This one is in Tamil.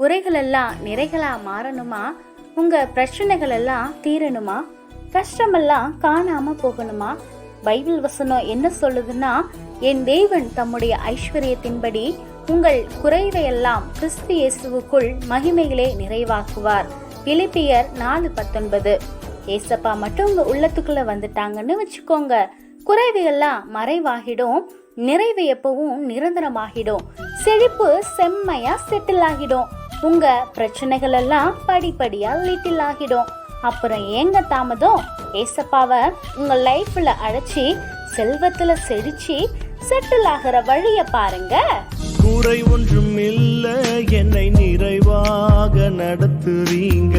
குறைகள் எல்லாம் நிறைகளா மாறணுமா? உங்க பிரச்சனைகள் எல்லாம் தீரணுமா? கஷ்டமெல்லாம் காணாம போகணுமா? பைபிள் வசனம் என்ன சொல்லுதுன்னா, என் தேவன் தம்முடைய ஐஸ்வர்யத்தின்படி உங்கள் குறைவையெல்லாம் கிறிஸ்து இயேசுவுக்குள் மகிமையிலே நிறைவாக்குவார். பிலிப்பியர் 4:19. ஏசப்பா மட்டும் உங்க உள்ளத்துக்குள்ள வந்துட்டாங்கன்னு வச்சுக்கோங்க, குறைவையெல்லாம் மறைவாகிடும், நிறைவு எப்பவும் நிரந்தரமாகிடும், செழிப்பு செம்மையா செட்டில் ஆகிடும், உங்க பிரச்சனைகள் எல்லாம் படிப்படியா லிட்டில் ஆகிடும். அப்புறம் ஏங்க தாமதம்? ஏசப்பாவை உங்க லைஃப்ல அழைச்சி செல்வத்துல செழிச்சு செட்டில் ஆகிற வழிய பாருங்க. குறை ஒன்றும் இல்ல, என்னை நிறைவாக நடத்துறீங்க.